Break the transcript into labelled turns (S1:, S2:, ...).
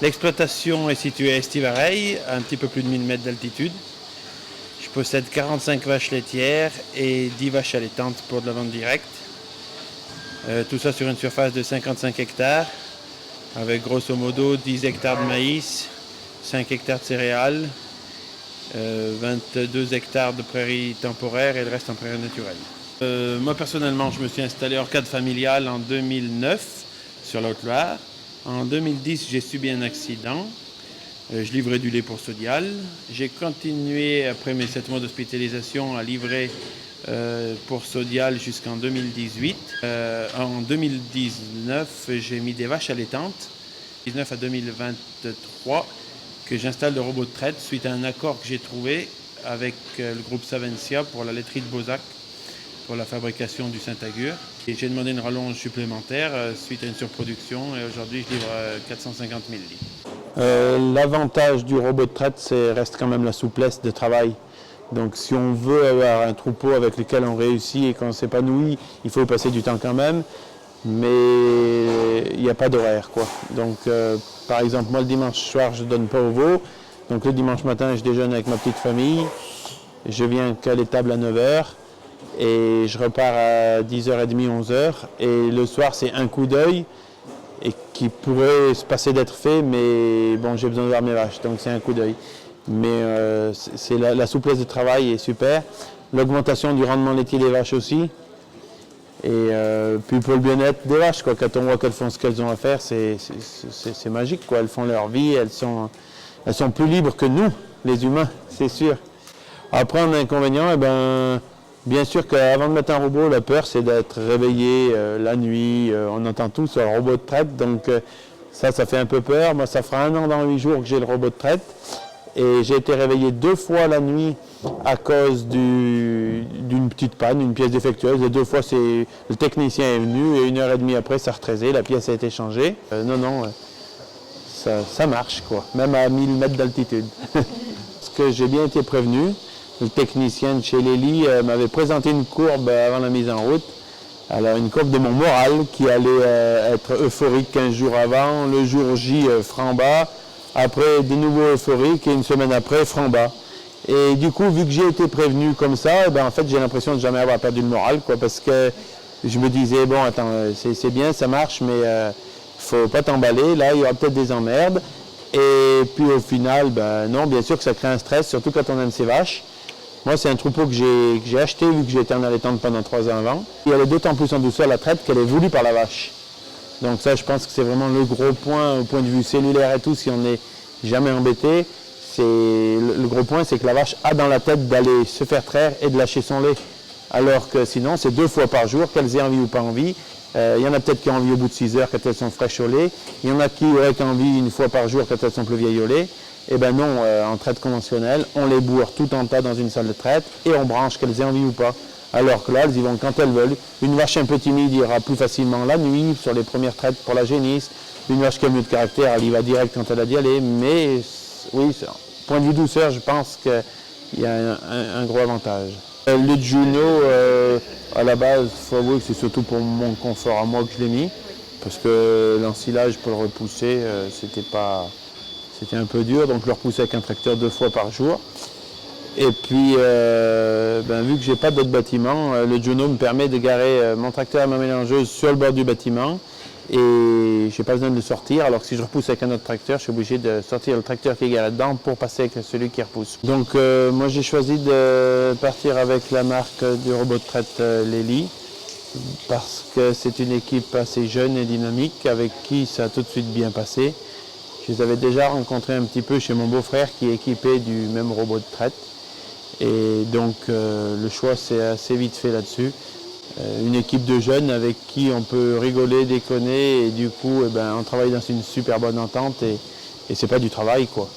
S1: L'exploitation est située à Estivareille, à un petit peu plus de 1000 mètres d'altitude. Je possède 45 vaches laitières et 10 vaches allaitantes pour de la vente directe. Tout ça sur une surface de 55 hectares, avec grosso modo 10 hectares de maïs, 5 hectares de céréales, 22 hectares de prairies temporaires et le reste en prairies naturelles. Moi personnellement, je me suis installé hors cadre familial en 2009 sur la Haute-Loire. En 2010, j'ai subi un accident. Je livrais du lait pour Sodial. J'ai continué, après mes 7 mois d'hospitalisation, à livrer pour Sodial jusqu'en 2018. En 2019, j'ai mis des vaches allaitantes. 2019 à 2023, que j'installe le robot de traite suite à un accord que j'ai trouvé avec le groupe Savencia pour la laiterie de Beauzac, pour la fabrication du Saint-Agur. Et j'ai demandé une rallonge supplémentaire suite à une surproduction et aujourd'hui je livre 450 000 litres. L'avantage du robot de traite, reste quand même la souplesse de travail. Donc si on veut avoir un troupeau avec lequel on réussit et qu'on s'épanouit, il faut passer du temps quand même, mais il n'y a pas d'horaire, quoi. Donc par exemple, moi le dimanche soir je ne donne pas au veau, donc le dimanche matin je déjeune avec ma petite famille, je viens qu'à l'étable à 9h et je repars à 10h30, 11h, et le soir c'est un coup d'œil et qui pourrait se passer d'être fait, mais bon, j'ai besoin de voir mes vaches, donc c'est un coup d'œil. Mais c'est la souplesse de travail est super. L'augmentation du rendement laitier des vaches aussi. Et puis pour le bien-être des vaches, quoi. Quand on voit qu'elles font ce qu'elles ont à faire, c'est magique, quoi. Elles font leur vie, elles sont plus libres que nous, les humains, c'est sûr. Après, un inconvénient, bien sûr qu'avant de mettre un robot, la peur c'est d'être réveillé la nuit, on entend tout sur le robot de traite, donc ça fait un peu peur. Moi ça fera 1 an dans 8 jours que j'ai le robot de traite et j'ai été réveillé 2 fois la nuit à cause d'une petite panne, une pièce défectueuse, et 2 fois le technicien est venu et 1h30 après ça a retraisé, la pièce a été changée. Ça marche, quoi, même à 1000 mètres d'altitude. Parce que j'ai bien été prévenu. Le technicien de chez Lely m'avait présenté une courbe avant la mise en route. Alors une courbe de mon moral qui allait être euphorique 15 jours avant, le jour J franc bas, après de nouveau euphorique et une semaine après franc bas. Et du coup, vu que j'ai été prévenu comme ça, en fait j'ai l'impression de jamais avoir perdu le moral, quoi, parce que je me disais, bon attends, c'est bien, ça marche, mais faut pas t'emballer, là il y aura peut-être des emmerdes. Et puis au final, non, bien sûr que ça crée un stress, surtout quand on aime ses vaches. Moi, c'est un troupeau que j'ai acheté vu que j'étais en allaitante pendant 3 ans avant. Et elle est d'autant plus en douceur la traite qu'elle est voulue par la vache. Donc ça, je pense que c'est vraiment le gros point, au point de vue cellulaire et tout, si on n'est jamais embêté. Le gros point, c'est que la vache a dans la tête d'aller se faire traire et de lâcher son lait. Alors que sinon, c'est 2 fois par jour, qu'elles aient envie ou pas envie. Il y en a peut-être qui ont envie au bout de 6 heures quand elles sont fraîches au lait. Il y en a qui auraient envie 1 fois par jour quand elles sont plus vieilles au lait. Eh bien non, en traite conventionnelle, on les bourre tout en tas dans une salle de traite et on branche qu'elles aient envie ou pas. Alors que là, elles y vont quand elles veulent. Une vache un peu timide ira plus facilement la nuit, sur les premières traites pour la génisse. Une vache qui a mieux de caractère, elle y va direct quand elle a d'y aller. Mais oui, point de vue douceur, je pense qu'il y a un gros avantage. Le Juno, à la base, il faut avouer que c'est surtout pour mon confort à moi que je l'ai mis. Parce que l'ensilage pour le repousser, c'était un peu dur, donc je le repoussais avec un tracteur 2 fois par jour. Et puis, vu que je n'ai pas d'autres bâtiments, le Juno me permet de garer mon tracteur et ma mélangeuse sur le bord du bâtiment. Et je n'ai pas besoin de le sortir, alors que si je repousse avec un autre tracteur, je suis obligé de sortir le tracteur qui est garé dedans pour passer avec celui qui repousse. Donc moi j'ai choisi de partir avec la marque du robot de traite Lely, parce que c'est une équipe assez jeune et dynamique, avec qui ça a tout de suite bien passé. Je les avais déjà rencontrés un petit peu chez mon beau-frère qui est équipé du même robot de traite. Et donc le choix s'est assez vite fait là-dessus. Une équipe de jeunes avec qui on peut rigoler, déconner et du coup on travaille dans une super bonne entente et c'est pas du travail, quoi.